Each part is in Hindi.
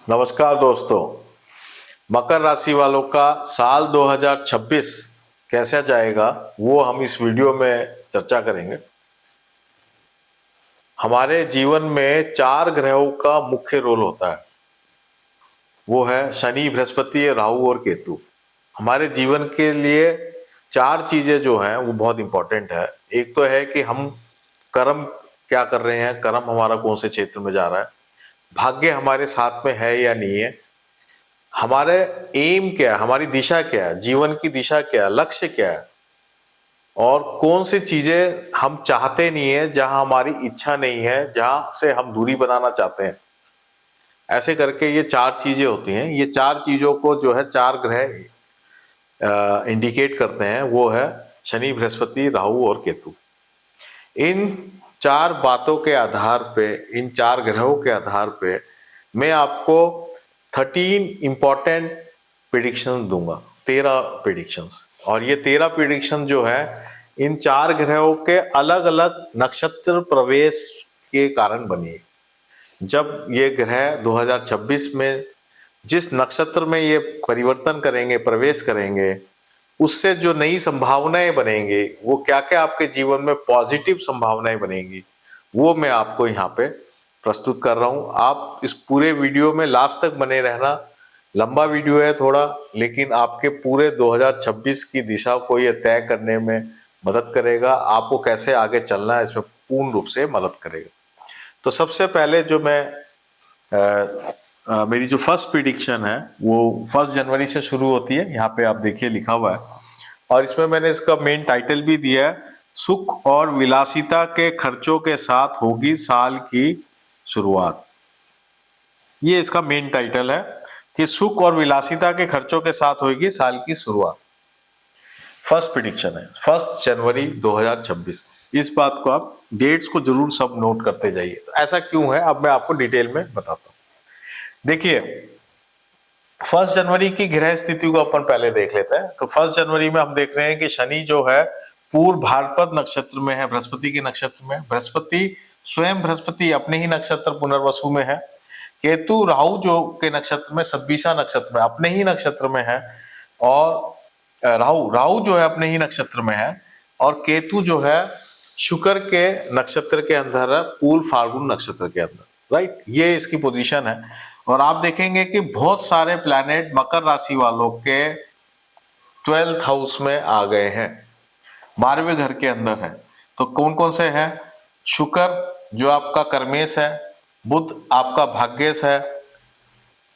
नमस्कार दोस्तों। मकर राशि वालों का साल 2026 कैसा जाएगा वो हम इस वीडियो में चर्चा करेंगे। हमारे जीवन में चार ग्रहों का मुख्य रोल होता है, वो है शनि, बृहस्पति, राहु और केतु। हमारे जीवन के लिए चार चीजें जो हैं वो बहुत इंपॉर्टेंट है। एक तो है कि हम कर्म क्या कर रहे हैं, कर्म हमारा कौन से क्षेत्र में जा रहा है, भाग्य हमारे साथ में है या नहीं है, हमारे एम क्या है, हमारी दिशा क्या है, जीवन की दिशा क्या है, लक्ष्य क्या है, और कौन सी चीजें हम चाहते नहीं है, जहां हमारी इच्छा नहीं है, जहां से हम दूरी बनाना चाहते हैं। ऐसे करके ये चार चीजें होती हैं। ये चार चीजों को जो है चार ग्रह इंडिकेट करते हैं, वो है शनि, बृहस्पति, राहु और केतु। इन चार बातों के आधार पे, इन चार ग्रहों के आधार पे मैं आपको 13 इंपॉर्टेंट प्रिडिक्शन दूंगा, 13 प्रिडिक्शंस। और ये 13 प्रिडिक्शन जो है इन चार ग्रहों के अलग अलग नक्षत्र प्रवेश के कारण बनी है। जब ये ग्रह 2026 में जिस नक्षत्र में ये परिवर्तन करेंगे, प्रवेश करेंगे, उससे जो नई संभावनाएं बनेंगी, वो क्या क्या आपके जीवन में पॉजिटिव संभावनाएं बनेंगी, वो मैं आपको यहाँ पे प्रस्तुत कर रहा हूँ। आप इस पूरे वीडियो में लास्ट तक बने रहना। लंबा वीडियो है थोड़ा, लेकिन आपके पूरे 2026 की दिशा को ये तय करने में मदद करेगा। आपको कैसे आगे चलना है इसमें पूर्ण रूप से मदद करेगा। तो सबसे पहले जो मैं मेरी जो फर्स्ट प्रिडिक्शन है वो 1 जनवरी से शुरू होती है। यहाँ पे आप देखिए लिखा हुआ है, और इसमें मैंने इसका मेन टाइटल भी दिया है, सुख और विलासिता के खर्चों के साथ होगी साल की शुरुआत। ये इसका मेन टाइटल है कि सुख और विलासिता के खर्चों के साथ होगी साल की शुरुआत। फर्स्ट प्रिडिक्शन है 1 जनवरी 2026। इस बात को आप डेट्स को जरूर सब नोट करते जाइए। तो ऐसा क्यों है, अब मैं आपको डिटेल में बताता हूँ। देखिए, 1 जनवरी की ग्रह स्थिति को अपन पहले देख लेते हैं। तो 1 जनवरी में हम देख रहे हैं कि शनि जो है पूर्व भाद्रपद नक्षत्र में है, बृहस्पति के नक्षत्र में। बृहस्पति स्वयं बृहस्पति अपने ही नक्षत्र पुनर्वसु में है। केतु राहु जो के नक्षत्र में, सद्भिषा नक्षत्र में, अपने ही नक्षत्र में है। और राहु राहु जो है अपने ही नक्षत्र में है। और केतु जो है शुक्र के नक्षत्र के अंदर है, पूर्व फाल्गुन नक्षत्र के अंदर। राइट, ये इसकी पोजीशन है। और आप देखेंगे कि बहुत सारे प्लैनेट मकर राशि वालों के 12th हाउस में आ गए हैं, 12वें घर के अंदर है। तो कौन कौन से हैं? शुक्र जो आपका कर्मेश है, बुध आपका भाग्येश है,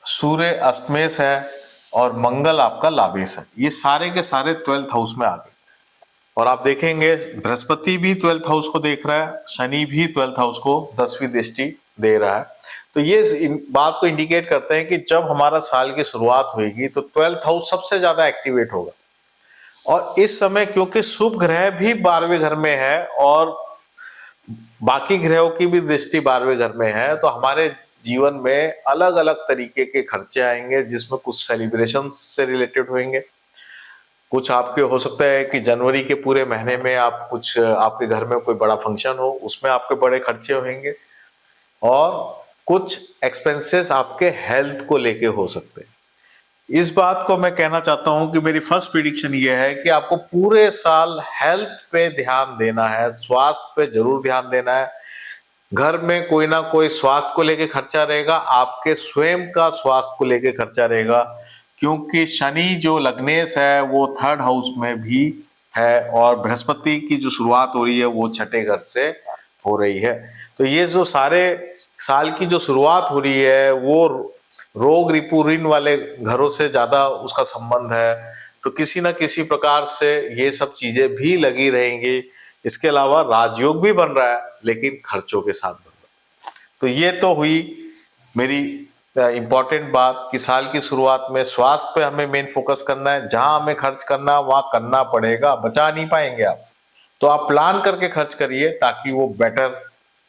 सूर्य अष्टमेश है, और मंगल आपका लाभेश है। ये सारे के सारे 12th हाउस में आ गए। और आप देखेंगे बृहस्पति भी 12th हाउस को देख रहा है, शनि भी 12th हाउस को 10वीं दृष्टि दे रहा है। तो ये इस बात को इंडिकेट करते हैं कि जब हमारा साल की शुरुआत होगी तो 12th हाउस सबसे ज्यादा एक्टिवेट होगा। और इस समय क्योंकि शुभ ग्रह भी 12वें घर में है और बाकी ग्रहों की भी दृष्टि 12वें घर में है, तो हमारे जीवन में अलग अलग तरीके के खर्चे आएंगे, जिसमें कुछ सेलिब्रेशन से रिलेटेड होंगे, कुछ आपके हो सकता है कि जनवरी के पूरे महीने में आप कुछ आपके घर में कोई बड़ा फंक्शन हो, उसमें आपके बड़े खर्चे होंगे, और कुछ एक्सपेंसेस आपके हेल्थ को लेके हो सकते हैं। इस बात को मैं कहना चाहता हूं कि मेरी फर्स्ट प्रिडिक्शन ये है कि आपको पूरे साल हेल्थ पे ध्यान देना है, स्वास्थ्य पे जरूर ध्यान देना है। घर में कोई ना कोई स्वास्थ्य को लेके खर्चा रहेगा, आपके स्वयं का स्वास्थ्य को लेके खर्चा रहेगा, क्योंकि शनि जो लग्नेश है वो 3rd हाउस में भी है, और बृहस्पति की जो शुरुआत हो रही है वो 6ठे घर से हो रही है। तो ये जो सारे साल की जो शुरुआत हो रही है वो रोग रिपू ऋण वाले घरों से ज्यादा उसका संबंध है। तो किसी ना किसी प्रकार से ये सब चीजें भी लगी रहेंगी। इसके अलावा राजयोग भी बन रहा है, लेकिन खर्चों के साथ बन रहा है। तो ये तो हुई मेरी इंपॉर्टेंट बात कि साल की शुरुआत में स्वास्थ्य पे हमें मेन फोकस करना है। जहां हमें खर्च करना है वहां करना पड़ेगा, बचा नहीं पाएंगे आप। तो आप प्लान करके खर्च करिए ताकि वो बेटर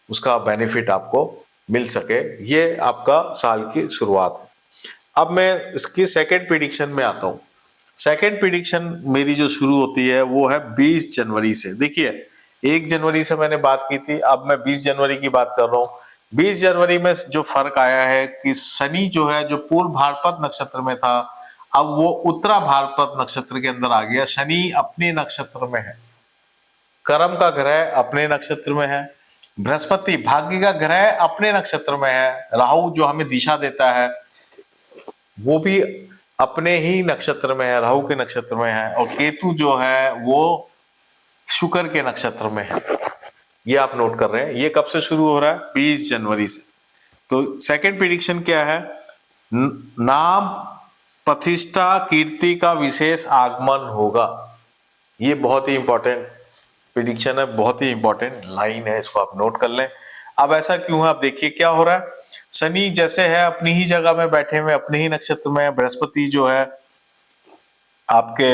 उसका बेनिफिट आपको मिल सके। ये आपका साल की शुरुआत है। अब मैं इसकी सेकंड प्रिडिक्शन में आता हूँ। सेकंड प्रिडिक्शन मेरी जो शुरू होती है वो है 20 जनवरी से। देखिए, 1 जनवरी से मैंने बात की थी, अब मैं 20 जनवरी की बात कर रहा हूँ। 20 जनवरी में जो फर्क आया है कि शनि जो है, जो पूर्व भाद्रपद नक्षत्र में था, अब वो उत्तरा भाद्रपद नक्षत्र के अंदर आ गया। शनि अपने नक्षत्र में है, कर्म का ग्रह अपने नक्षत्र में है, बृहस्पति भाग्य का ग्रह अपने नक्षत्र में है, राहु जो हमें दिशा देता है वो भी अपने ही नक्षत्र में है, राहु के नक्षत्र में है, और केतु जो है वो शुक्र के नक्षत्र में है। ये आप नोट कर रहे हैं। ये कब से शुरू हो रहा है? 20 जनवरी से। तो सेकंड प्रेडिक्शन क्या है? नाम प्रतिष्ठा कीर्ति का विशेष आगमन होगा। ये बहुत ही इंपॉर्टेंट प्रेडिक्शन है, बहुत ही इंपॉर्टेंट लाइन है, इसको आप नोट कर लें। अब ऐसा क्यों है? आप देखिए क्या हो रहा है। शनि जैसे है अपनी ही जगह में बैठे हुए, अपने ही नक्षत्र में, बृहस्पति जो है आपके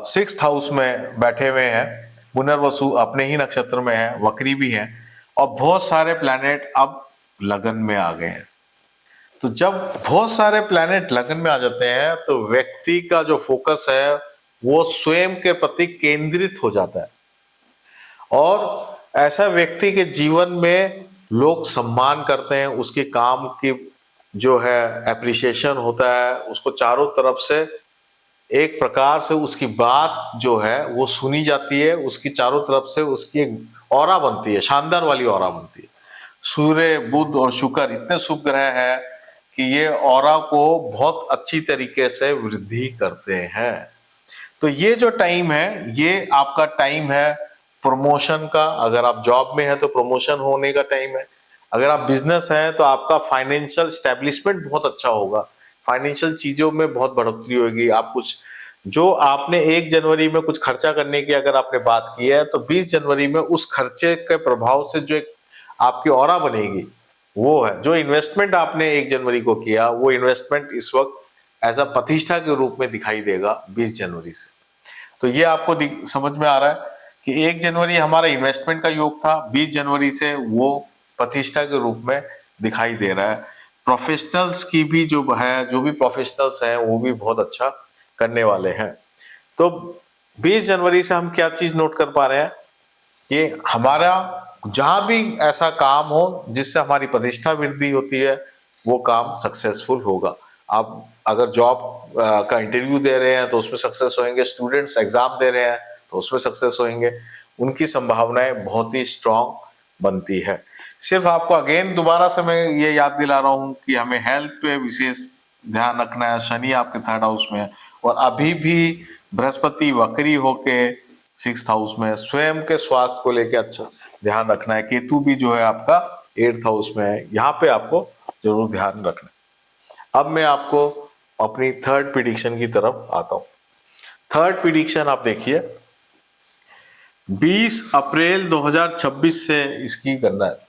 6th हाउस में बैठे हुए हैं, पुनर्वसु अपने ही नक्षत्र में है, वक्री भी है, और बहुत सारे प्लैनेट अब लगन में आ गए हैं। तो जब बहुत सारे प्लैनेट लगन में आ जाते हैं तो व्यक्ति का जो फोकस है वो स्वयं के प्रति केंद्रित हो जाता है, और ऐसा व्यक्ति के जीवन में लोग सम्मान करते हैं, उसके काम की जो है एप्रिसिएशन होता है, उसको चारों तरफ से एक प्रकार से उसकी बात जो है वो सुनी जाती है, उसकी चारों तरफ से उसकी एक ऑरा बनती है, शानदार वाली ऑरा बनती है। सूर्य, बुध और शुक्र इतने शुभ ग्रह है कि ये ऑरा को बहुत अच्छी तरीके से वृद्धि करते हैं। तो ये जो टाइम है ये आपका टाइम है प्रमोशन का। अगर आप जॉब में है तो प्रमोशन होने का टाइम है, अगर आप बिजनेस है तो आपका फाइनेंशियल स्टैब्लिशमेंट बहुत अच्छा होगा, फाइनेंशियल चीजों में बहुत बढ़ोतरी होगी। आप कुछ जो आपने 1 जनवरी में कुछ खर्चा करने की अगर आपने बात की है तो 20 जनवरी में उस खर्चे के प्रभाव से जो एक आपकी ऑरा बनेगी वो है। जो इन्वेस्टमेंट आपने 1 जनवरी को किया वो इन्वेस्टमेंट इस वक्त ऐसा प्रतिष्ठा के रूप में दिखाई देगा 20 जनवरी से। तो ये आपको समझ में आ रहा है कि 1 जनवरी हमारा इन्वेस्टमेंट का योग था, 20 जनवरी से वो प्रतिष्ठा के रूप में दिखाई दे रहा है। प्रोफेशनल्स की भी जो है, जो भी प्रोफेशनल्स हैं वो भी बहुत अच्छा करने वाले हैं। तो 20 जनवरी से हम क्या चीज नोट कर पा रहे हैं कि हमारा जहां भी ऐसा काम हो जिससे हमारी प्रतिष्ठा वृद्धि होती है वो काम सक्सेसफुल होगा। आप अगर जॉब का इंटरव्यू दे रहे हैं तो उसमें सक्सेस होंगे, स्टूडेंट्स एग्जाम दे रहे हैं तो उसमें सक्सेस होंगे, उनकी संभावनाएं बहुत ही स्ट्रांग बनती है। सिर्फ आपको अगेन दोबारा से मैं ये याद दिला रहा हूं कि हमें हेल्थ पे विशेष ध्यान रखना है। शनि आपके 3rd हाउस में है और अभी भी बृहस्पति वक्री होके 6th हाउस में, स्वयं के स्वास्थ्य को लेकर अच्छा ध्यान रखना है। केतु भी जो है आपका 8th हाउस में है, यहाँ पे आपको जरूर ध्यान रखना है। अब मैं आपको अपनी 3rd प्रेडिक्शन की तरफ आता हूं। 3rd प्रेडिक्शन आप देखिए, 20 अप्रैल 2026 से इसकी गणना है।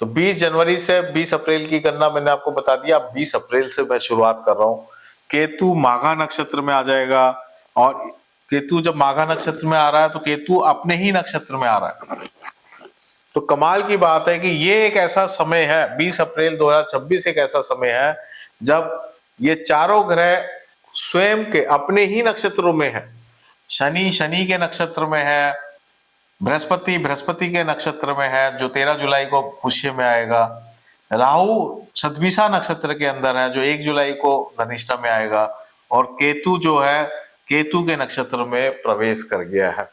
तो 20 जनवरी से 20 अप्रैल की गणना मैंने आपको बता दिया। 20 अप्रैल से मैं शुरुआत कर रहा हूं। केतु माघा नक्षत्र में आ जाएगा, और केतु जब माघा नक्षत्र में आ रहा है तो केतु अपने ही नक्षत्र में आ रहा है। तो कमाल की बात है कि ये एक ऐसा समय है, 20 अप्रैल 2026 एक ऐसा समय है जब ये चारों ग्रह स्वयं के अपने ही नक्षत्रों में है। शनि शनि के नक्षत्र में है, बृहस्पति बृहस्पति के नक्षत्र में है जो 13 जुलाई को पुष्य में आएगा, राहु सतभिषा नक्षत्र के अंदर है जो 1 जुलाई को धनिष्ठा में आएगा, और केतु जो है केतु के नक्षत्र में प्रवेश कर गया है।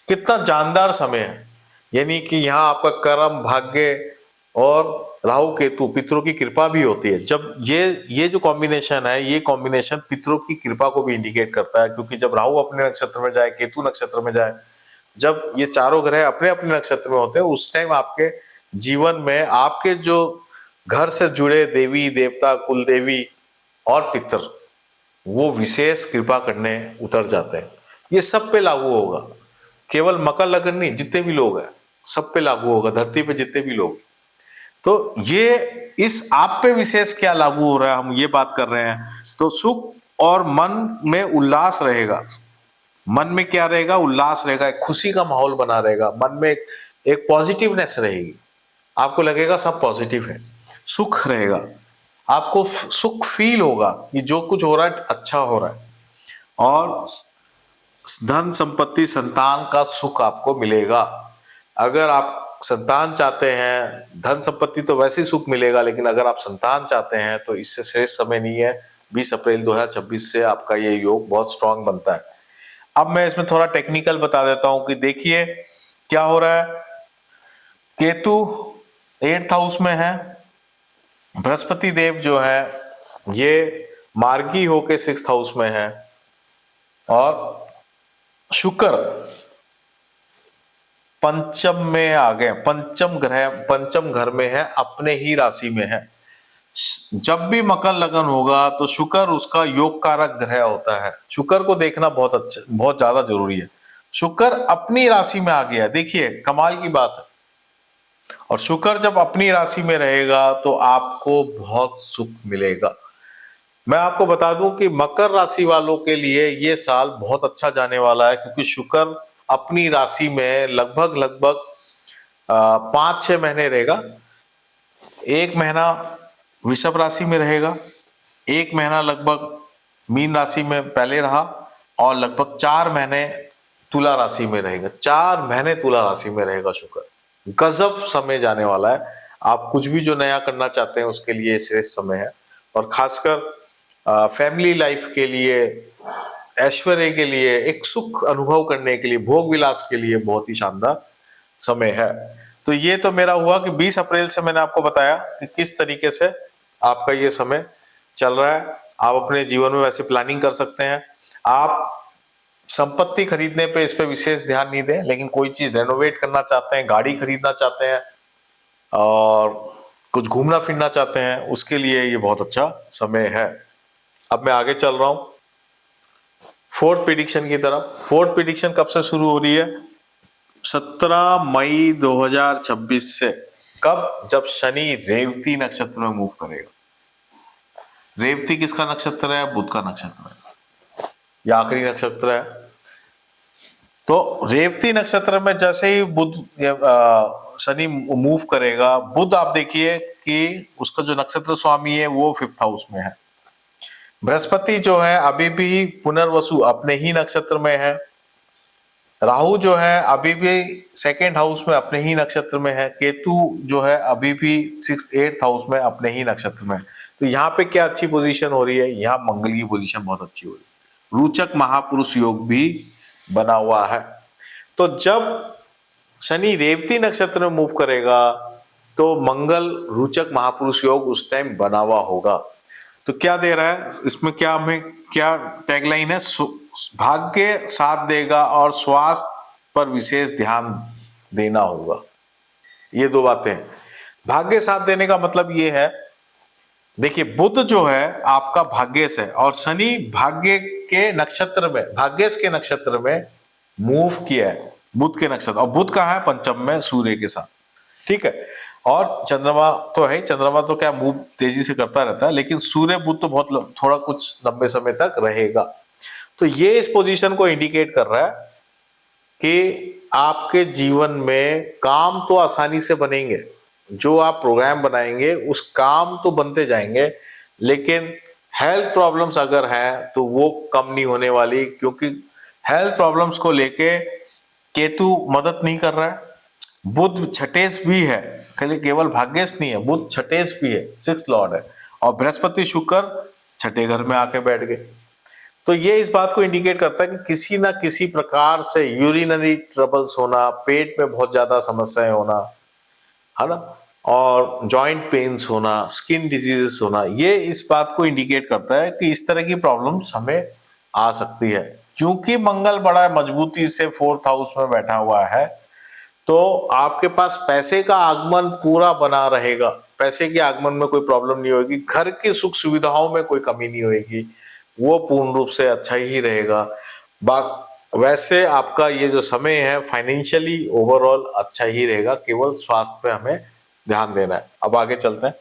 कितना जानदार समय है। यानी कि यहाँ आपका कर्म, भाग्य और राहु केतु, पितरों की कृपा भी होती है। जब ये जो कॉम्बिनेशन है, ये कॉम्बिनेशन पितरों की कृपा को भी इंडिकेट करता है, क्योंकि जब राहु अपने नक्षत्र में जाए, केतु नक्षत्र में जाए, जब ये चारों ग्रह अपने अपने नक्षत्र में होते हैं, उस टाइम आपके जीवन में आपके जो घर से जुड़े देवी देवता, कुल देवी और पितर वो विशेष कृपा करने उतर जाते हैं। ये सब पे लागू होगा, केवल मकर लग्न नहीं, जितने भी लोग हैं सब पे लागू होगा, धरती पे जितने भी लोग। तो ये इस आप पे विशेष क्या लागू हो रहा है, हम ये बात कर रहे हैं। तो सुख और मन में उल्लास रहेगा। मन में क्या रहेगा? उल्लास रहेगा, एक खुशी का माहौल बना रहेगा, मन में एक पॉजिटिवनेस रहेगी, आपको लगेगा सब पॉजिटिव है। सुख रहेगा, आपको सुख फील होगा कि जो कुछ हो रहा है अच्छा हो रहा है, और धन संपत्ति संतान का सुख आपको मिलेगा। अगर आप संतान चाहते हैं, धन संपत्ति तो वैसे ही सुख मिलेगा, लेकिन अगर आप संतान चाहते हैं तो इससे श्रेष्ठ समय नहीं है। 20 अप्रैल 2026 से आपका ये योग बहुत स्ट्रांग बनता है। अब मैं इसमें थोड़ा टेक्निकल बता देता हूं कि देखिए क्या हो रहा है। केतु 8th हाउस में है, बृहस्पति देव जो है ये मार्गी होके 6th हाउस में है, और शुक्र पंचम में आ गए, पंचम घर में है, अपने ही राशि में है। जब भी मकर लगन होगा तो शुक्र उसका योग कारक ग्रह होता है। शुक्र को देखना बहुत अच्छा, बहुत ज्यादा जरूरी है। शुक्र अपनी राशि में आ गया, देखिए कमाल की बात है। और शुक्र जब अपनी राशि में रहेगा तो आपको बहुत सुख मिलेगा। मैं आपको बता दूं कि मकर राशि वालों के लिए ये साल बहुत अच्छा जाने वाला है, क्योंकि शुक्र अपनी राशि में लगभग 5-6 महीने रहेगा। 1 महीना वृषभ राशि में रहेगा, 1 महीना लगभग मीन राशि में पहले रहा, और लगभग 4 महीने तुला राशि में रहेगा। 4 महीने तुला राशि में रहेगा शुक्र। गजब समय जाने वाला है। आप कुछ भी जो नया करना चाहते हैं उसके लिए श्रेष्ठ समय है, और खासकर फैमिली लाइफ के लिए, ऐश्वर्य के लिए, एक सुख अनुभव करने के लिए, भोग विलास के लिए बहुत ही शानदार समय है। तो ये तो मेरा हुआ कि 20 अप्रैल से मैंने आपको बताया कि किस तरीके से आपका ये समय चल रहा है। आप अपने जीवन में वैसे प्लानिंग कर सकते हैं। आप संपत्ति खरीदने पे इस पे विशेष ध्यान नहीं दें, लेकिन कोई चीज रेनोवेट करना चाहते हैं, गाड़ी खरीदना चाहते हैं और कुछ घूमना फिरना चाहते हैं, उसके लिए ये बहुत अच्छा समय है। अब मैं आगे चल रहा हूं 4th प्रेडिक्शन की तरफ। 4th प्रेडिक्शन कब से शुरू हो रही है? 17 मई 2026 से। कब? जब शनि रेवती नक्षत्र में मूव करेगा। रेवती किसका नक्षत्र है? बुध का नक्षत्र है, यह आखिरी नक्षत्र है। तो रेवती नक्षत्र में जैसे ही बुध शनि मूव करेगा, बुध आप देखिए कि उसका जो नक्षत्र स्वामी है वो 5th हाउस में है। बृहस्पति जो है अभी भी पुनर्वसु अपने ही नक्षत्र में है। राहु जो है अभी भी 2nd हाउस में अपने ही नक्षत्र में है। केतु जो है अभी भी 8th हाउस में अपने ही नक्षत्र में है। तो यहाँ पे क्या अच्छी पोजीशन हो रही है? यहाँ मंगल की पोजीशन बहुत अच्छी हो रही है। रोचक महापुरुष योग भी बना हुआ है। तो जब शनि रेवती नक्षत्र में मूव करेगा तो मंगल रोचक महापुरुष योग उस टाइम बना हुआ होगा। तो क्या दे रहा है इसमें? क्या हमें क्या टैगलाइन है? भाग्य साथ देगा और स्वास्थ्य पर विशेष ध्यान देना होगा। ये 2 बातें। भाग्य साथ देने का मतलब ये है, देखिए बुध जो है आपका भाग्येश है, और शनि भाग्य के नक्षत्र में, भाग्येश के नक्षत्र में मूव किया है, बुध के नक्षत्र। और बुध कहाँ है? पंचम में सूर्य के साथ, ठीक है। और चंद्रमा तो है, चंद्रमा तो क्या मूव तेजी से करता रहता है, लेकिन सूर्य बुध तो बहुत थोड़ा कुछ लंबे समय तक रहेगा। तो ये इस पोजीशन को इंडिकेट कर रहा है कि आपके जीवन में काम तो आसानी से बनेंगे, जो आप प्रोग्राम बनाएंगे उस काम तो बनते जाएंगे, लेकिन हेल्थ प्रॉब्लम्स अगर हैं तो वो कम नहीं होने वाली, क्योंकि हेल्थ प्रॉब्लम्स को लेके केतु मदद नहीं कर रहा है। बुध छठेश भी है, केवल भाग्येश नहीं है, बुध छठेश भी है, 6th लॉर्ड है, और बृहस्पति शुक्र छठे घर में आके बैठ गए। तो ये इस बात को इंडिकेट करता है कि किसी ना किसी प्रकार से यूरिनरी ट्रबल्स होना, पेट में बहुत ज्यादा समस्याएं होना, है ना, और जॉइंट पेन्स होना, स्किन डिजीजेस होना, ये इस बात को इंडिकेट करता है कि इस तरह की प्रॉब्लम्स हमें आ सकती है। क्योंकि मंगल बड़ा मजबूती से 4th हाउस में बैठा हुआ है, तो आपके पास पैसे का आगमन पूरा बना रहेगा। पैसे के आगमन में कोई प्रॉब्लम नहीं होगी, घर की सुख सुविधाओं में कोई कमी नहीं होगी, वो पूर्ण रूप से अच्छा ही रहेगा। वैसे आपका ये जो समय है फाइनेंशियली ओवरऑल अच्छा ही रहेगा, केवल स्वास्थ्य पे हमें ध्यान देना है। अब आगे चलते हैं।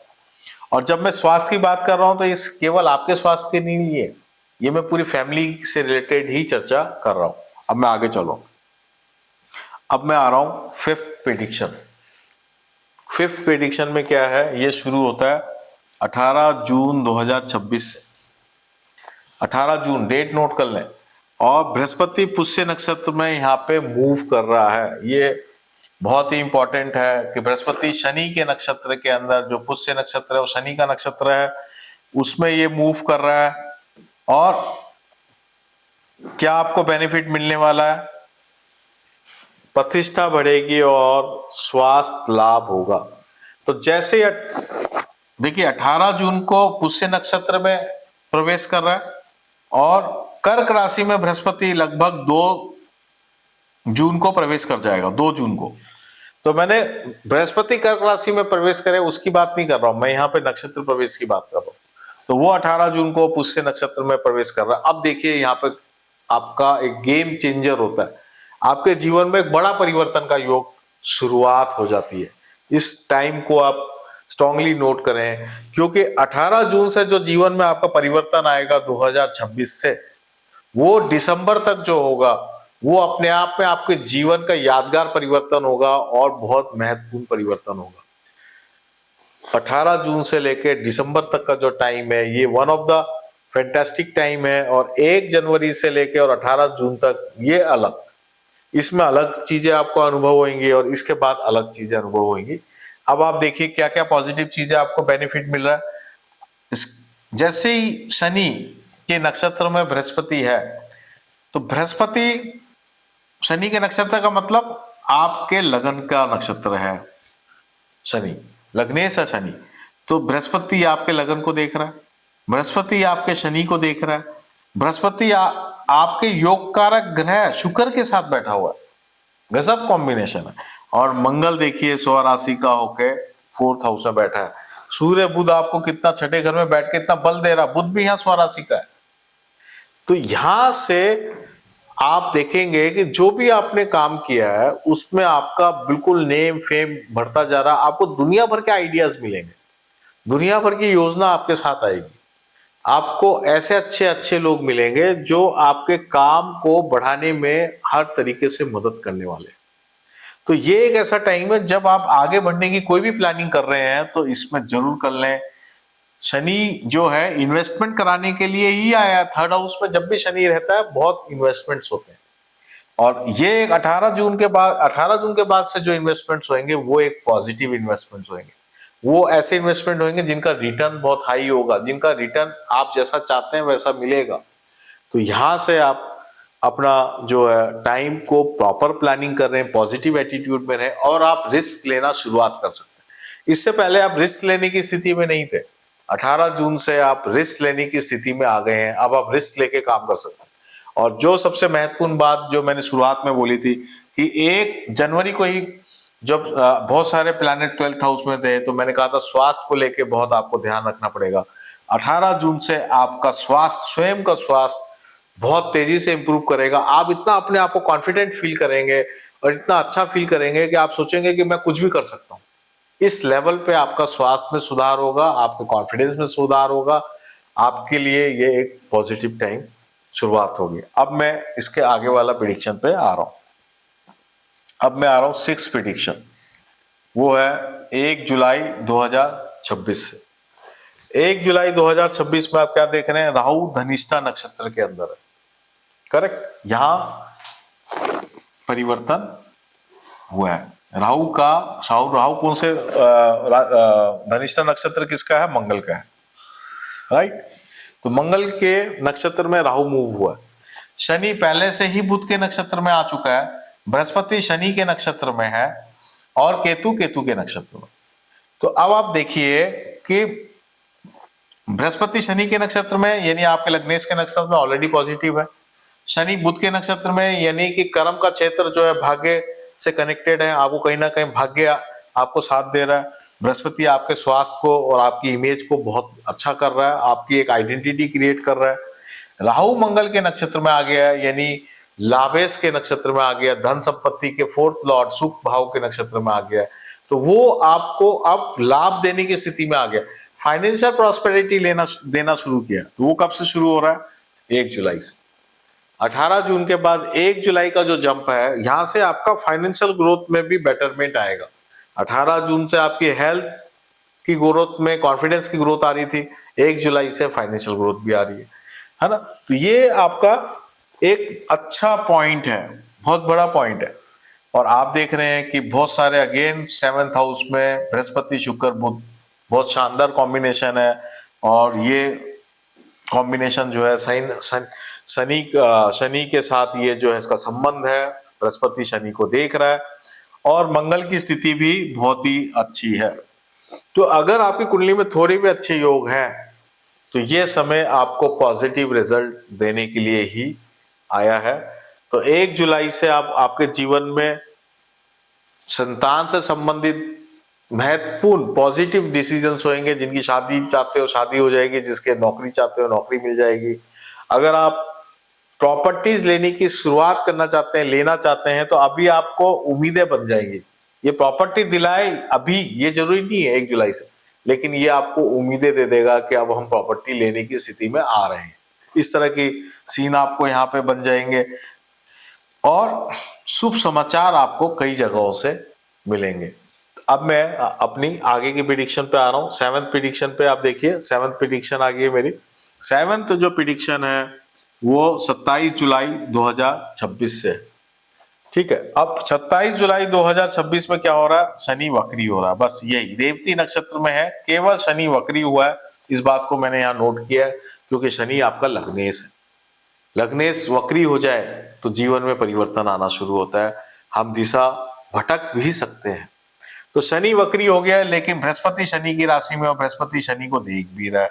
और जब मैं स्वास्थ्य की बात कर रहा हूं तो ये केवल आपके स्वास्थ्य के नहीं है, ये मैं पूरी फैमिली से रिलेटेड ही चर्चा कर रहा हूं। अब मैं आगे चलूं। अब मैं आ रहा हूं 5th प्रेडिक्शन। 5th प्रेडिक्शन में क्या है? ये शुरू होता है 18 जून 2026 से। 18 जून डेट नोट कर लें। और बृहस्पति पुष्य नक्षत्र में यहाँ पे मूव कर रहा है। ये बहुत ही इंपॉर्टेंट है कि बृहस्पति शनि के नक्षत्र के अंदर, जो पुष्य नक्षत्र है वो शनि का नक्षत्र है, उसमें ये मूव कर रहा है। और क्या आपको बेनिफिट मिलने वाला है? प्रतिष्ठा बढ़ेगी और स्वास्थ्य लाभ होगा। तो जैसे देखिए 18 जून को पुष्य नक्षत्र में प्रवेश कर रहा है और कर्क राशि में बृहस्पति लगभग 2 जून को प्रवेश कर जाएगा, 2 जून को। तो मैंने बृहस्पति कर्क राशि में प्रवेश करे उसकी बात नहीं कर रहा हूं, मैं यहाँ पे नक्षत्र प्रवेश की बात कर रहा हूं। तो वो 18 जून को पुष्य नक्षत्र में प्रवेश कर रहा है। अब देखिए यहाँ पे आपका एक गेम चेंजर होता है, आपके जीवन में एक बड़ा परिवर्तन का योग शुरुआत हो जाती है। इस टाइम को आप स्ट्रांगली नोट करें, क्योंकि 18 जून से जो जीवन में आपका परिवर्तन आएगा 2026 से, वो दिसंबर तक जो होगा वो अपने आप में आपके जीवन का यादगार परिवर्तन होगा और बहुत महत्वपूर्ण परिवर्तन होगा। 18 जून से लेकर दिसंबर तक का जो टाइम है ये one of the fantastic time है। और 1 जनवरी से लेकर और 18 जून तक ये अलग, इसमें अलग चीजें आपको अनुभव होंगी और इसके बाद अलग चीजें अनुभव होंगी। अब आप देखिए क्या क्या पॉजिटिव चीजें आपको बेनिफिट मिल रहा है। जैसे ही शनि के नक्षत्र में बृहस्पति है, तो बृहस्पति शनि के नक्षत्र का मतलब आपके लगन का नक्षत्र है। शनि लग्नेश है शनि, तो बृहस्पति आपके लगन को देख रहा है, बृहस्पति आपके शनि को देख रहा है, बृहस्पति आपके योग कारक ग्रह शुक्र के साथ बैठा हुआ है। गजब कॉम्बिनेशन है। और मंगल देखिए स्व राशि का होके 4th हाउस में बैठा है। सूर्य बुध आपको कितना छठे घर में बैठ के इतना बल दे रहा, बुध भी यहाँ स्व राशि का है। तो यहां से आप देखेंगे कि जो भी आपने काम किया है उसमें आपका बिल्कुल नेम फेम बढ़ता जा रहा, आपको दुनिया भर के आइडियाज मिलेंगे, दुनिया भर की योजना आपके साथ आएगी, आपको ऐसे अच्छे अच्छे लोग मिलेंगे जो आपके काम को बढ़ाने में हर तरीके से मदद करने वाले। तो ये एक ऐसा टाइम है जब आप आगे बढ़ने की कोई भी प्लानिंग कर रहे हैं तो इसमें जरूर कर लें। शनि जो है इन्वेस्टमेंट कराने के लिए ही आया है। 3rd हाउस में जब भी शनि रहता है बहुत इन्वेस्टमेंट्स होते हैं, और ये 18 जून के बाद से जो इन्वेस्टमेंट्स होंगे वो एक पॉजिटिव इन्वेस्टमेंट्स होंगे। वो ऐसे इन्वेस्टमेंट होंगे जिनका रिटर्न बहुत हाई होगा, जिनका रिटर्न आप जैसा चाहते हैं वैसा मिलेगा। तो यहां से आप अपना जो है टाइम को प्रॉपर प्लानिंग कर रहे हैं, पॉजिटिव एटीट्यूड में रहे और आप रिस्क लेना शुरुआत कर सकते हैं। इससे पहले आप रिस्क लेने की स्थिति में नहीं थे, 18 जून से आप रिस्क लेने की स्थिति में आ गए हैं। अब आप रिस्क लेके काम कर सकते हैं। और जो सबसे महत्वपूर्ण बात जो मैंने शुरुआत में बोली थी कि 1 जनवरी को ही जब बहुत सारे प्लैनेट 12th हाउस में थे, तो मैंने कहा था स्वास्थ्य को लेके बहुत आपको ध्यान रखना पड़ेगा। 18 जून से आपका स्वास्थ्य, स्वयं का स्वास्थ्य बहुत तेजी से इंप्रूव करेगा। आप इतना अपने आप को कॉन्फिडेंट फील करेंगे और इतना अच्छा फील करेंगे कि आप सोचेंगे कि मैं कुछ भी कर सकता हूँ। इस लेवल पे आपका स्वास्थ्य में सुधार होगा, आपके कॉन्फिडेंस में सुधार होगा। आपके लिए ये एक पॉजिटिव टाइम शुरुआत होगी। अब मैं इसके आगे वाला प्रेडिक्शन पे आ रहा हूं। अब मैं आ रहा हूं 6th प्रेडिक्शन, वो है 1 जुलाई 2026 से। 1 जुलाई 2026 में आप क्या देख रहे हैं? राहु धनिष्ठा नक्षत्र के अंदर है, करेक्ट। यहां परिवर्तन हुआ है। राहु कौन से धनिष्ठा नक्षत्र किसका है? मंगल का है, राइट। तो मंगल के नक्षत्र में राहु मूव हुआ है। शनि पहले से ही बुध के नक्षत्र में आ चुका है, बृहस्पति शनि के नक्षत्र में है और केतु के नक्षत्र में। तो अब आप देखिए कि बृहस्पति शनि के नक्षत्र में यानी आपके लग्नेश के नक्षत्र में ऑलरेडी पॉजिटिव है। शनि बुध के नक्षत्र में यानी कि कर्म का क्षेत्र जो है भाग्य से कनेक्टेड है, आपको कहीं ना कहीं भाग्य आपको साथ दे रहा है। बृहस्पति आपके स्वास्थ्य को और आपकी इमेज को बहुत अच्छा कर रहा है, आपकी एक आइडेंटिटी क्रिएट कर रहा है। राहु मंगल के नक्षत्र में आ गया है, यानी लाभेश के नक्षत्र में आ गया, धन संपत्ति के 4th लॉर्ड सुख भाव के नक्षत्र में आ गया है। तो वो आपको अब लाभ देने की स्थिति में आ गया, फाइनेंशियल प्रॉस्पेरिटी देना शुरू किया। तो वो कब से शुरू हो रहा है? 1 जुलाई से। 18 जून के बाद 1 जुलाई का जो जंप है, यहां से आपका फाइनेंशियल ग्रोथ में भी बेटरमेंट आएगा। 18 जून से आपकी हेल्थ की ग्रोथ में, कॉन्फिडेंस की ग्रोथ आ रही थी, 1 जुलाई से फाइनेंशियल ग्रोथ भी आ रही है ना। तो ये आपका एक अच्छा पॉइंट है, बहुत बड़ा पॉइंट है। और आप देख रहे हैं कि बहुत सारे अगेन 7th हाउस में बृहस्पति शुक्र बुध बहुत शानदार कॉम्बिनेशन है। और ये कॉम्बिनेशन जो है शनि के साथ ये जो है इसका संबंध है, बृहस्पति शनि को देख रहा है और मंगल की स्थिति भी बहुत ही अच्छी है। तो अगर आपकी कुंडली में थोड़े भी अच्छे योग हैं तो ये समय आपको पॉजिटिव रिजल्ट देने के लिए ही आया है। तो 1 जुलाई से आप आपके जीवन में संतान से संबंधित महत्वपूर्ण पॉजिटिव डिसीजंस होंगे। जिनकी शादी चाहते हो शादी हो जाएगी, जिसके नौकरी चाहते हो नौकरी मिल जाएगी। अगर आप प्रॉपर्टीज लेने की शुरुआत करना चाहते हैं, लेना चाहते हैं, तो अभी आपको उम्मीदें बन जाएंगी। ये प्रॉपर्टी दिलाए अभी ये जरूरी नहीं है 1 जुलाई से, लेकिन ये आपको उम्मीदें दे देगा कि अब हम प्रॉपर्टी लेने की स्थिति में आ रहे हैं। इस तरह की सीन आपको यहाँ पे बन जाएंगे और शुभ समाचार आपको कई जगहों से मिलेंगे। अब मैं अपनी आगे की प्रेडिक्शन पे आ रहा हूँ। 7th प्रेडिक्शन पे आप देखिए, 7th प्रेडिक्शन आ गई है मेरी। 7th जो प्रेडिक्शन है वो 27 जुलाई 2026 से, ठीक है। अब 27 जुलाई 2026 में क्या हो रहा है, शनि वक्री हो रहा है। बस यही रेवती नक्षत्र में है, केवल शनि वक्री हुआ है। इस बात को मैंने यहाँ नोट किया है क्योंकि शनि आपका लग्नेश है। लग्नेश वक्री हो जाए तो जीवन में परिवर्तन आना शुरू होता है, हम दिशा भटक भी सकते हैं। तो शनि वक्री हो गया है, लेकिन बृहस्पति शनि की राशि में और बृहस्पति शनि को देख भी रहा है।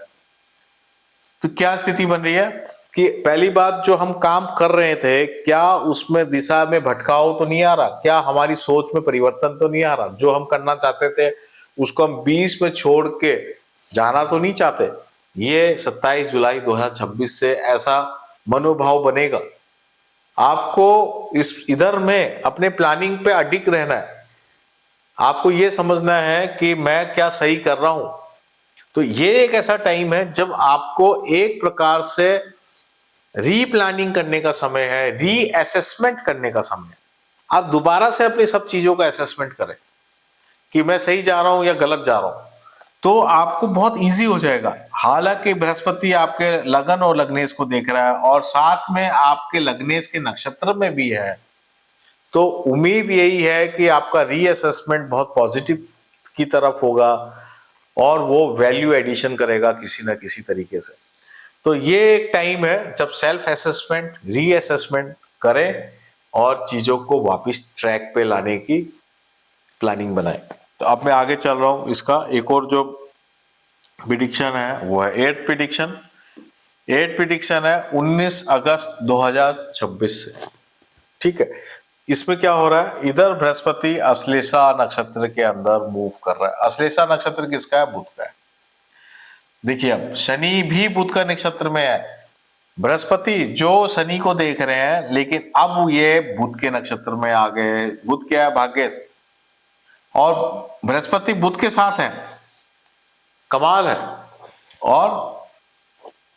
तो क्या स्थिति बन रही है कि पहली बात, जो हम काम कर रहे थे क्या उसमें दिशा में भटकाव तो नहीं आ रहा, क्या हमारी सोच में परिवर्तन तो नहीं आ रहा, जो हम करना चाहते थे उसको हम 20 में छोड़ के जाना तो नहीं चाहते। ये 27 जुलाई 2026 से ऐसा मनोभाव बनेगा। आपको इस इधर में अपने प्लानिंग पे अडिग रहना है। आपको ये समझना है कि मैं क्या सही कर रहा हूं। तो ये एक ऐसा टाइम है जब आपको एक प्रकार से रीप्लानिंग करने का समय है, रीअसेसमेंट करने का समय है। आप दोबारा से अपनी सब चीजों का असेसमेंट करें कि मैं सही जा रहा हूं या गलत जा रहा हूं, तो आपको बहुत इजी हो जाएगा। हालांकि बृहस्पति आपके लगन और लग्नेश को देख रहा है और साथ में आपके लग्नेश के नक्षत्र में भी है, तो उम्मीद यही है कि आपका रीअसेसमेंट बहुत पॉजिटिव की तरफ होगा और वो वैल्यू एडिशन करेगा किसी ना किसी तरीके से। तो ये एक टाइम है जब सेल्फ असेसमेंट, रीअसेसमेंट करें और चीजों को वापस ट्रैक पे लाने की प्लानिंग बनाएं। तो अब मैं आगे चल रहा हूं। इसका एक और जो प्रेडिक्शन है वो है 8th प्रेडिक्शन। 8th प्रेडिक्शन है 19 अगस्त 2026 से, ठीक है। इसमें क्या हो रहा है, इधर बृहस्पति अश्लेषा नक्षत्र के अंदर मूव कर रहा है। अश्लेषा नक्षत्र किसका है, बुध का है। देखिए अब शनि भी बुध का नक्षत्र में है। बृहस्पति जो शनि को देख रहे हैं, लेकिन अब ये बुध के नक्षत्र में आ गए। बुध क्या है, भाग्येश, और बृहस्पति बुध के साथ है, कमाल है। और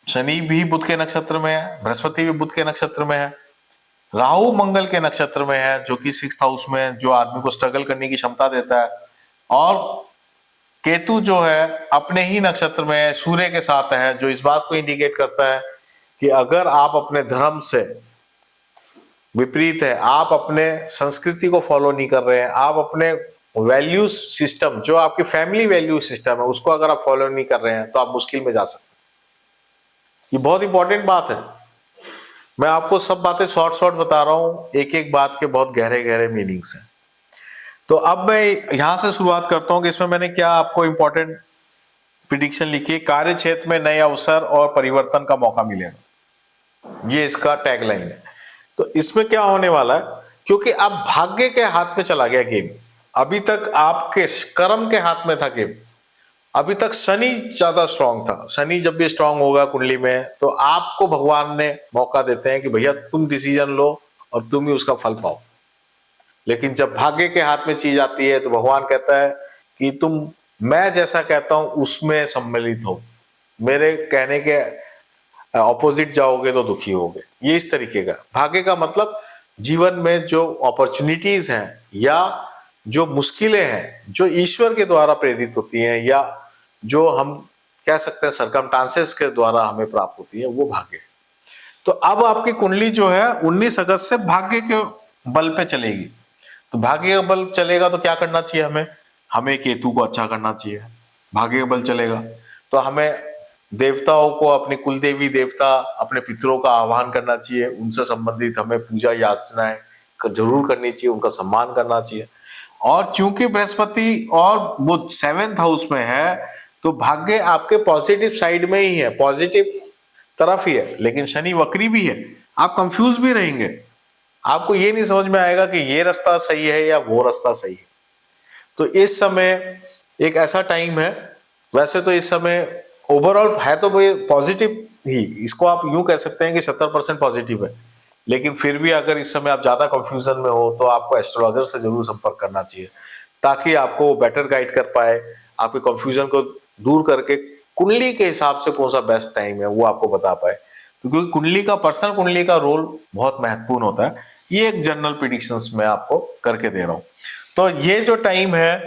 शनि भी बुध के नक्षत्र में है, बृहस्पति भी बुध के नक्षत्र में है, राहु मंगल के नक्षत्र में है जो कि 6th हाउस में जो आदमी को स्ट्रगल करने की क्षमता देता है, और केतु जो है अपने ही नक्षत्र में सूर्य के साथ है, जो इस बात को इंडिकेट करता है कि अगर आप अपने धर्म से विपरीत है, आप अपने संस्कृति को फॉलो नहीं कर रहे हैं, आप अपने वैल्यू सिस्टम जो आपकी फैमिली वैल्यू सिस्टम है उसको अगर आप फॉलो नहीं कर रहे हैं, तो आप मुश्किल में जा सकते हैं। ये बहुत इंपॉर्टेंट बात है। मैं आपको सब बातें शॉर्ट बता रहा हूं, एक एक बात के बहुत गहरे गहरे मीनिंग्स हैं। तो अब मैं यहां से शुरुआत करता हूं कि इसमें मैंने क्या आपको इंपॉर्टेंट प्रेडिक्शन लिखी है। कार्य क्षेत्र में नए अवसर और परिवर्तन का मौका मिलेगा, ये इसका टैगलाइन है। तो इसमें क्या होने वाला है, क्योंकि अब भाग्य के हाथ में चला गया गेम। अभी तक आपके कर्म के हाथ में था गेम। अभी तक शनि ज्यादा स्ट्रांग था। शनि जब भी स्ट्रांग होगा कुंडली में, तो आपको भगवान ने मौका देते हैं कि भैया तुम डिसीजन लो और तुम ही उसका फल पाओ। लेकिन जब भाग्य के हाथ में चीज आती है तो भगवान कहता है कि तुम, मैं जैसा कहता हूं उसमें सम्मिलित हो, मेरे कहने के ऑपोजिट जाओगे तो दुखी होगे। ये इस तरीके का भाग्य का मतलब, जीवन में जो अपॉर्चुनिटीज हैं या जो मुश्किलें हैं जो ईश्वर के द्वारा प्रेरित होती हैं या जो हम कह सकते हैं सर्कमस्टांसेस के द्वारा हमें प्राप्त होती है, वो भाग्य है। तो अब आपकी कुंडली जो है 19 अगस्त से भाग्य के बल पे चलेगी। तो भाग्य का बल चलेगा तो क्या करना चाहिए हमें? हमें केतु को अच्छा करना चाहिए। भाग्य का बल चलेगा तो हमें देवताओं को, अपनी कुल देवी देवता, अपने पितरों का आह्वान करना चाहिए, उनसे संबंधित हमें पूजा याचनाएं जरूर करनी चाहिए, उनका सम्मान करना चाहिए। और चूंकि बृहस्पति और बुध 7th हाउस में है तो भाग्य आपके पॉजिटिव साइड में ही है, पॉजिटिव तरफ ही है, लेकिन शनि वक्री भी है। आप कंफ्यूज भी रहेंगे, आपको ये नहीं समझ में आएगा कि ये रास्ता सही है या वो रास्ता सही है। तो इस समय एक ऐसा टाइम है, वैसे तो इस समय ओवरऑल है तो वो पॉजिटिव ही, इसको आप यूं कह सकते हैं कि 70% पॉजिटिव है, लेकिन फिर भी अगर इस समय आप ज्यादा कंफ्यूजन में हो तो आपको एस्ट्रोलॉजर से जरूर संपर्क करना चाहिए, ताकि आपको बेटर गाइड कर पाए, आपके कंफ्यूजन को दूर करके कुंडली के हिसाब से कौन सा बेस्ट टाइम है वो आपको बता पाए। क्योंकि कुंडली का, पर्सनल कुंडली का रोल बहुत महत्वपूर्ण होता है। ये एक जनरल प्रिडिक्शंस में आपको करके दे रहा हूं। तो ये जो टाइम है,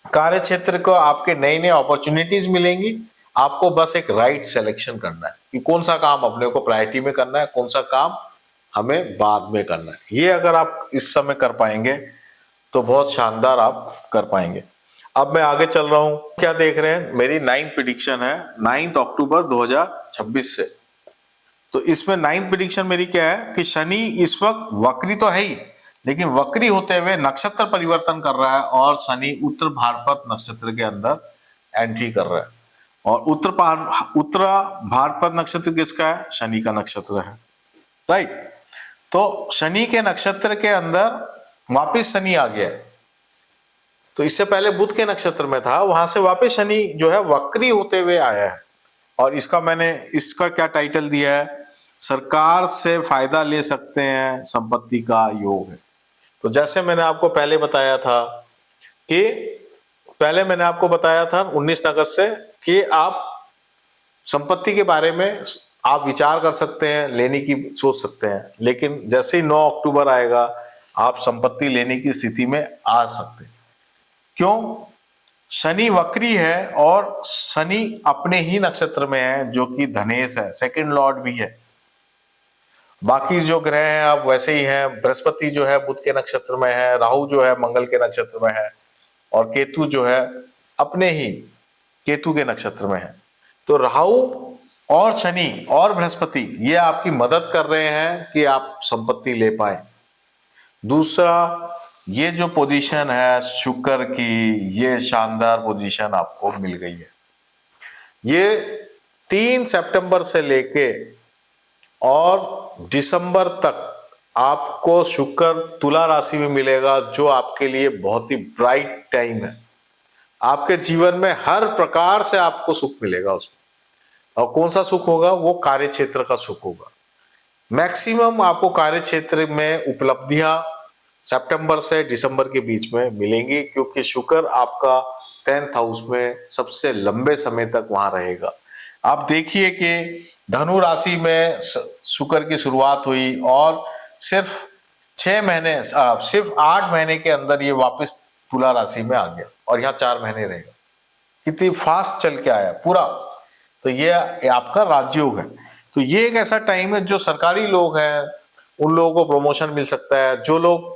कार्य क्षेत्र को आपके नई नई अपॉर्चुनिटीज मिलेंगी, आपको बस एक राइट सिलेक्शन करना है कि कौन सा काम अपने को प्रायोरिटी में करना है, कौन सा काम हमें बाद में करना है। ये अगर आप इस समय कर पाएंगे तो बहुत शानदार आप कर पाएंगे। अब मैं आगे चल रहा हूं, क्या देख रहे हैं, मेरी 9th प्रिडिक्शन है 9 अक्टूबर 2026 से। तो इसमें 9th प्रिडिक्शन मेरी क्या है कि शनि इस वक्त वक्री तो है ही, लेकिन वक्री होते हुए नक्षत्र परिवर्तन कर रहा है और शनि उत्तर भाद्रपद नक्षत्र के अंदर एंट्री कर रहा है। और उत्तर भाद्रपद नक्षत्र किसका है? शनि का नक्षत्र है, राइट। तो शनि के नक्षत्र के अंदर वापिस शनि आ गया है। तो इससे पहले बुध के नक्षत्र में था, वहां से वापस शनि जो है वक्री होते हुए आया है। और इसका क्या टाइटल दिया है? सरकार से फायदा ले सकते हैं, संपत्ति का योग है। तो जैसे मैंने आपको पहले बताया था कि 19 अगस्त से कि आप संपत्ति के बारे में आप विचार कर सकते हैं, लेने की सोच सकते हैं, लेकिन जैसे ही 9 अक्टूबर आएगा आप संपत्ति लेने की स्थिति में आ सकते हैं। क्यों? शनि वक्री है और शनि अपने ही नक्षत्र में है जो कि धनेश है, सेकंड लॉर्ड भी है। बाकी जो ग्रह हैं अब वैसे ही हैं, बृहस्पति जो है बुध के नक्षत्र में है, राहु जो है मंगल के नक्षत्र में है, और केतु जो है अपने ही केतु के नक्षत्र में है। तो राहु और शनि और बृहस्पति ये आपकी मदद कर रहे हैं कि आप संपत्ति ले पाए। दूसरा, ये जो पोजीशन है शुक्र की, ये शानदार पोजीशन आपको मिल गई है। ये 3 सितंबर से लेके और दिसंबर तक आपको शुक्र तुला राशि में मिलेगा, जो आपके लिए बहुत ही ब्राइट टाइम है। आपके जीवन में हर प्रकार से आपको सुख मिलेगा उसमें। और कौन सा सुख होगा? वो कार्य क्षेत्र का सुख होगा। मैक्सिमम आपको कार्य क्षेत्र में उपलब्धियां सितंबर से दिसंबर के बीच में मिलेंगी, क्योंकि शुक्र आपका 10th हाउस में सबसे लंबे समय तक वहां रहेगा। आप देखिए कि धनु राशि में शुक्र की शुरुआत हुई और सिर्फ 8 महीने के अंदर ये वापस तुला राशि में आ गया और यहाँ 4 महीने रहेगा। कितनी फास्ट चल के आया पूरा। तो ये आपका राजयोग है। तो ये एक ऐसा टाइम है जो सरकारी लोग हैं उन लोगों को प्रमोशन मिल सकता है, जो लोग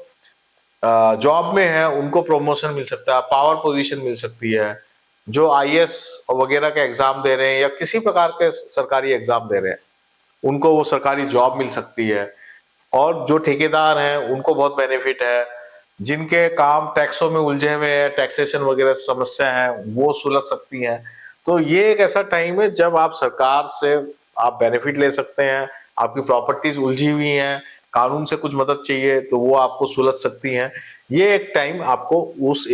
जॉब में हैं उनको प्रमोशन मिल सकता है, पावर पोजीशन मिल सकती है, जो आईएएस वगैरह के एग्जाम दे रहे हैं या किसी प्रकार के सरकारी एग्जाम दे रहे हैं उनको वो सरकारी जॉब मिल सकती है। और जो ठेकेदार हैं उनको बहुत बेनिफिट है, जिनके काम टैक्सों में उलझे हुए हैं, टैक्सेशन वगैरह समस्या है, वो सुलझ सकती हैं। तो ये एक ऐसा टाइम है जब आप सरकार से आप बेनिफिट ले सकते हैं। आपकी प्रॉपर्टीज उलझी हुई हैं, कानून से कुछ मदद चाहिए तो वो आपको सुलझ सकती हैं। ये एक टाइम आपको उस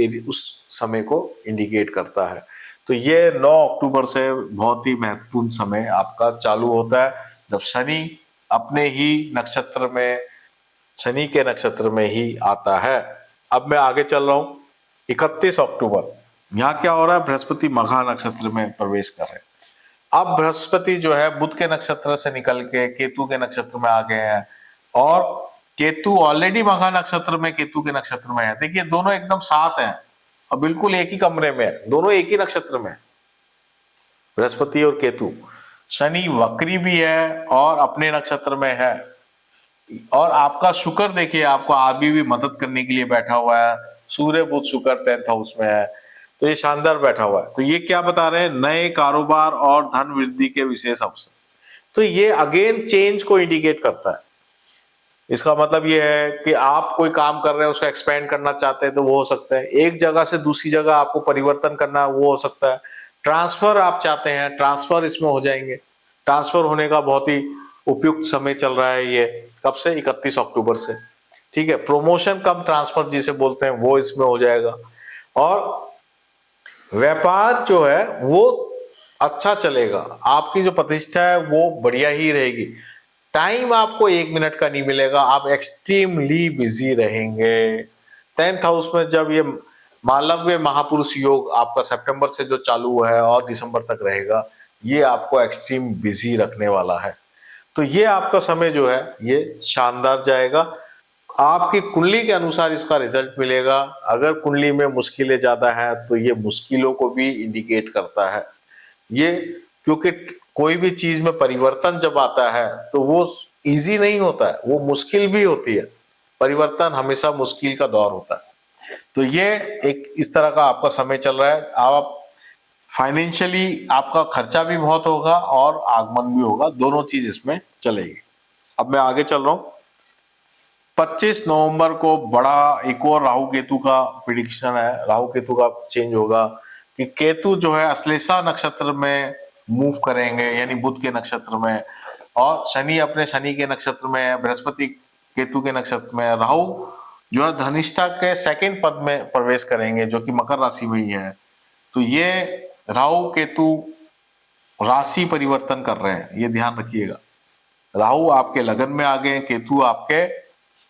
समय को इंडिकेट करता है। तो ये 9 अक्टूबर से बहुत ही महत्वपूर्ण समय आपका चालू होता है, जब शनि अपने ही नक्षत्र में, शनि के नक्षत्र में ही आता है। अब मैं आगे चल रहा हूं। 31 अक्टूबर यहाँ क्या हो रहा है? बृहस्पति मघा नक्षत्र में प्रवेश कर रहे हैं। अब बृहस्पति जो है बुध के नक्षत्र से निकल के केतु के नक्षत्र में आ गए हैं, और केतु ऑलरेडी मघा नक्षत्र में, केतु के नक्षत्र में है। देखिए दोनों एकदम साथ हैं और बिल्कुल एक ही कमरे में है, दोनों एक ही नक्षत्र में, बृहस्पति और केतु। शनि वक्री भी है और अपने नक्षत्र में है। और आपका शुक्र देखिए आपको अभी भी मदद करने के लिए बैठा हुआ है, सूर्य बुध शुक्र 10th हाउस में है, तो ये शानदार बैठा हुआ है। तो ये क्या बता रहे हैं, नए कारोबार और धन वृद्धि के विशेष अवसर। तो ये अगेन चेंज को इंडिकेट करता है। इसका मतलब ये है कि आप कोई काम कर रहे हैं उसको एक्सपेंड करना चाहते हैं तो वो हो सकता है, एक जगह से दूसरी जगह आपको परिवर्तन करना है वो हो सकता है, ट्रांसफर आप चाहते हैं ट्रांसफर इसमें हो जाएंगे। ट्रांसफर होने का बहुत ही उपयुक्त समय चल रहा है ये, कब से, 31 अक्टूबर से। ठीक है, प्रमोशन कम ट्रांसफर जिसे बोलते हैं वो इसमें हो जाएगा। और व्यापार जो है वो अच्छा चलेगा, आपकी जो प्रतिष्ठा है वो बढ़िया ही रहेगी। टाइम आपको 1 मिनट का नहीं मिलेगा, आप एक्सट्रीमली बिजी रहेंगे। 10th हाउस में जब ये मालव्य महापुरुष योग आपका सितंबर से जो चालू है और दिसंबर तक रहेगा, ये आपको एक्सट्रीम बिजी रखने वाला है। तो ये आपका समय जो है ये शानदार जाएगा, आपकी कुंडली के अनुसार इसका रिजल्ट मिलेगा। अगर कुंडली में मुश्किलें ज्यादा हैं तो ये मुश्किलों को भी इंडिकेट करता है ये, क्योंकि कोई भी चीज में परिवर्तन जब आता है तो वो इजी नहीं होता है, वो मुश्किल भी होती है। परिवर्तन हमेशा मुश्किल का दौर होता है। तो ये एक इस तरह का आपका समय चल रहा है। आप फाइनेंशियली आपका खर्चा भी बहुत होगा और आगमन भी होगा, दोनों चीज इसमें चलेगी। अब मैं आगे चल रहा हूं। 25 नवंबर को बड़ा एक और राहु केतु का प्रिडिक्शन है, राहु केतु का चेंज होगा कि केतु जो है अश्लेषा नक्षत्र में मूव करेंगे, यानी बुध के नक्षत्र में, और शनि अपने शनि के नक्षत्र में है, बृहस्पति केतु के नक्षत्र में है, राहु जो है धनिष्ठा के सेकंड पद में प्रवेश करेंगे जो कि मकर राशि में ही है। तो ये राहु केतु राशि परिवर्तन कर रहे हैं, ये ध्यान रखिएगा। राहु आपके लगन में आ गए, केतु आपके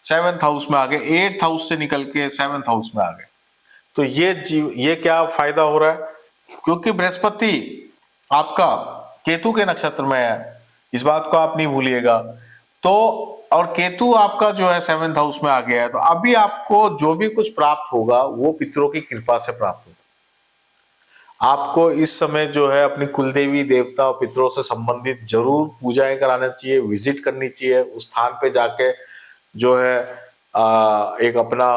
7th हाउस में आ गए, 8th हाउस से निकल के 7th हाउस में आ गए। तो ये क्या फायदा हो रहा है, क्योंकि बृहस्पति आपका केतु के नक्षत्र में है, इस बात को आप नहीं भूलिएगा। तो और केतु आपका जो है 7th हाउस में आ गया है, तो अभी आपको जो भी कुछ प्राप्त होगा वो पितरों की कृपा से प्राप्त होगा। आपको इस समय जो है अपनी कुलदेवी देवता और पितरों से संबंधित जरूर पूजाएं कराना चाहिए, विजिट करनी चाहिए, उस स्थान पे जाके जो है एक अपना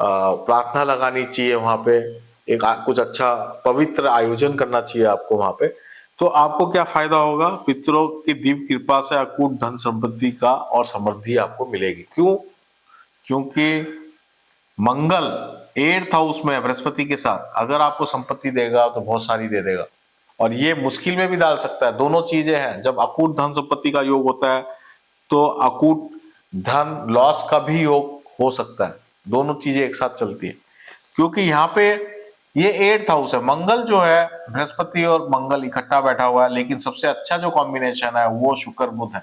प्रार्थना लगानी चाहिए वहां पे, एक कुछ अच्छा पवित्र आयोजन करना चाहिए आपको वहां पे। तो आपको क्या फायदा होगा, पितरों की दिव्य कृपा से अकूट धन संपत्ति का और समृद्धि आपको मिलेगी। क्यों, क्योंकि मंगल 8th हाउस में बृहस्पति के साथ अगर आपको संपत्ति देगा तो बहुत सारी दे देगा, और ये मुश्किल में भी डाल सकता है। दोनों चीजें हैं, जब अकूट धन संपत्ति का योग होता है तो अकूट धन लॉस का भी योग हो सकता है, दोनों चीजें एक साथ चलती है। क्योंकि यहाँ पे ये 8th हाउस है, मंगल जो है बृहस्पति और मंगल इकट्ठा बैठा हुआ है, लेकिन सबसे अच्छा जो कॉम्बिनेशन है वो शुक्र बुध है।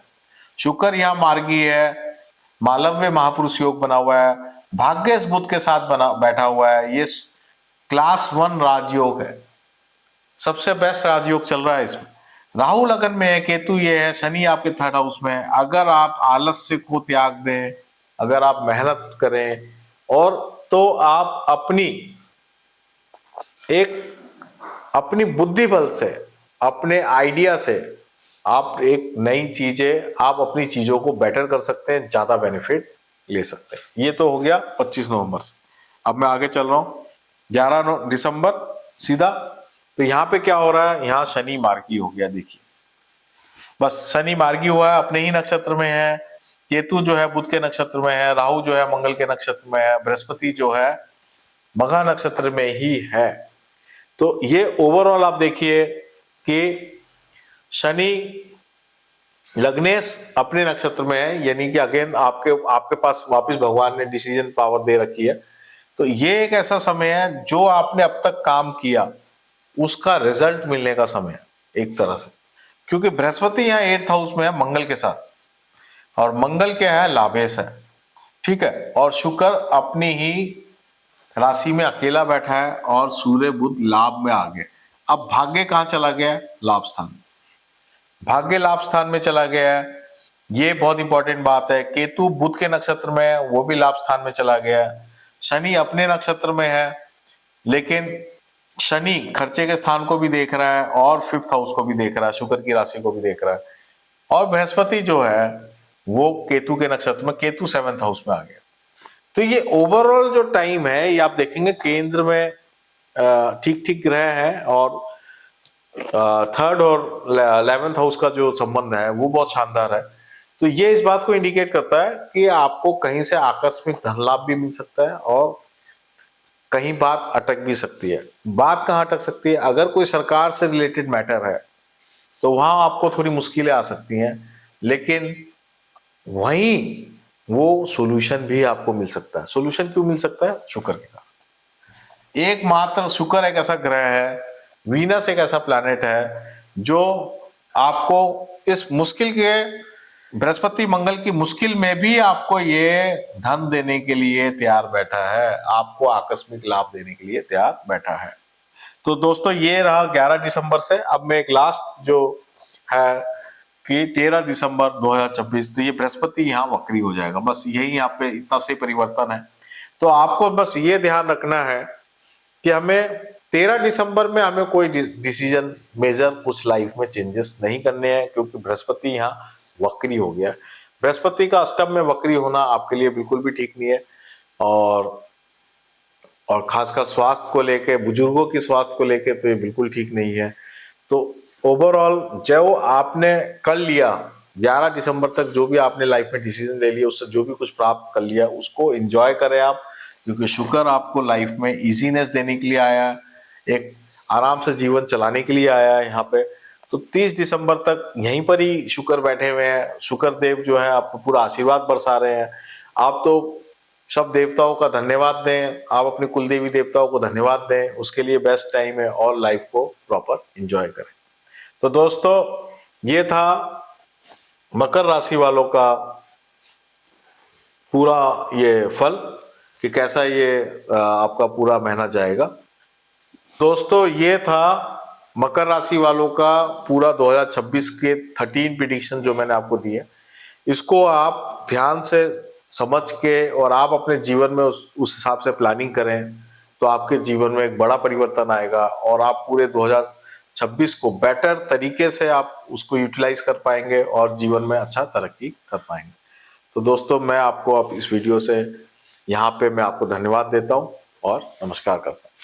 शुक्र यहाँ मार्गी है, मालव्य महापुरुष योग बना हुआ है, भाग्य बुध के साथ बना बैठा हुआ है, ये क्लास 1 राजयोग है, सबसे बेस्ट राजयोग चल रहा है इसमें। राहु लगन में है, केतु ये है, शनि आपके 3rd हाउस में है। अगर आप आलस्य को त्याग दें, अगर आप मेहनत करें, और तो आप अपनी बुद्धि बल से, अपने आइडिया से आप एक नई चीजें, आप अपनी चीजों को बेटर कर सकते हैं, ज्यादा बेनिफिट ले सकते हैं। ये तो हो गया 25 नवंबर से। अब मैं आगे चल रहा हूं 11 दिसंबर सीधा। तो यहाँ पे क्या हो रहा है, यहाँ शनि मार्गी हो गया, देखिए बस शनि मार्गी हुआ है, अपने ही नक्षत्र में है, केतु जो है बुध के नक्षत्र में है, राहु जो है मंगल के नक्षत्र में है, बृहस्पति जो है मघा नक्षत्र में ही है। तो ये ओवरऑल आप देखिए कि शनि लग्नेश अपने नक्षत्र में है, यानी कि अगेन आपके पास वापस भगवान ने डिसीजन पावर दे रखी है। तो ये एक ऐसा समय है जो आपने अब तक काम किया उसका रिजल्ट मिलने का समय है एक तरह से, क्योंकि बृहस्पति यहाँ 8th हाउस में है मंगल के साथ, और मंगल क्या है, लाभेश है, ठीक है, और शुक्र अपनी ही राशि में अकेला बैठा है, और सूर्य बुध लाभ में आ गए। अब भाग्य कहाँ चला गया, लाभ स्थान में, भाग्य लाभ स्थान में चला गया है, ये बहुत इंपॉर्टेंट बात है। केतु बुध के नक्षत्र में है, वो भी लाभ स्थान में चला गया है। शनि अपने नक्षत्र में है, लेकिन शनि खर्चे के स्थान को भी देख रहा है और 5th हाउस को भी देख रहा है, शुक्र की राशि को भी देख रहा है। और बृहस्पति जो है वो केतु के नक्षत्र में, केतु 7th हाउस में आ गया। तो ये ओवरऑल जो टाइम है, ये आप देखेंगे केंद्र में ठीक ठीक ग्रह है, और 3rd और 11th हाउस का जो संबंध है वो बहुत शानदार है। तो ये इस बात को इंडिकेट करता है कि आपको कहीं से आकस्मिक धन लाभ भी मिल सकता है, और कहीं बात अटक भी सकती है। बात कहाँ अटक सकती है? अगर कोई सरकार से रिलेटेड मैटर है तो वहां आपको थोड़ी मुश्किलें आ सकती हैं, लेकिन वहीं वो सॉल्यूशन भी आपको मिल सकता है। सॉल्यूशन क्यों मिल सकता है? शुक्र के कारण। एकमात्र शुक्र एक ऐसा ग्रह है, वीनस एक ऐसा प्लैनेट है जो आपको इस मुश्किल के, बृहस्पति मंगल की मुश्किल में भी आपको ये धन देने के लिए तैयार बैठा है, आपको आकस्मिक लाभ देने के लिए तैयार बैठा है। तो दोस्तों ये रहा 11 दिसंबर से। अब मैं एक लास्ट जो है कि 13 दिसंबर 2026, तो ये बृहस्पति यहाँ वक्री हो जाएगा। बस यही यहाँ पे इतना से परिवर्तन है। तो आपको बस ये ध्यान रखना है कि हमें 13 दिसंबर में हमें कोई डिसीजन मेजर कुछ लाइफ में चेंजेस नहीं करने हैं, क्योंकि बृहस्पति यहाँ वक्री हो गया। बृहस्पति का अष्टम में वक्री होना आपके लिए बिल्कुल भी ठीक नहीं है, और खासकर स्वास्थ्य को लेके, बुजुर्गों के स्वास्थ्य को लेके तो ये बिल्कुल ठीक नहीं है। तो ओवरऑल जो आपने कर लिया 11 दिसंबर तक, जो भी आपने लाइफ में डिसीजन ले लिया, उससे जो भी कुछ प्राप्त कर लिया उसको एंजॉय करें आप, क्योंकि शुक्र आपको लाइफ में इजीनेस देने के लिए आया है, एक आराम से जीवन चलाने के लिए आया है यहाँ पे। तो 30 दिसंबर तक यहीं पर ही शुक्र बैठे हुए हैं। शुक्र देव जो है आपको पूरा आशीर्वाद बरसा रहे हैं। आप तो सब देवताओं का धन्यवाद दें, आप अपने कुल देवी देवताओं को धन्यवाद दें, उसके लिए बेस्ट टाइम है, और लाइफ को प्रॉपर एंजॉय करें। तो दोस्तों ये था मकर राशि वालों का पूरा ये फल कि कैसा ये आपका पूरा महीना जाएगा। दोस्तों ये था मकर राशि वालों का पूरा 2026 के 13 प्रेडिक्शन जो मैंने आपको दिए। इसको आप ध्यान से समझ के और आप अपने जीवन में उस हिसाब से प्लानिंग करें, तो आपके जीवन में एक बड़ा परिवर्तन आएगा, और आप पूरे 2026 को बेटर तरीके से आप उसको यूटिलाइज कर पाएंगे और जीवन में अच्छा तरक्की कर पाएंगे। तो दोस्तों मैं आपको अब इस वीडियो से यहाँ पे मैं आपको धन्यवाद देता हूँ और नमस्कार करता हूँ।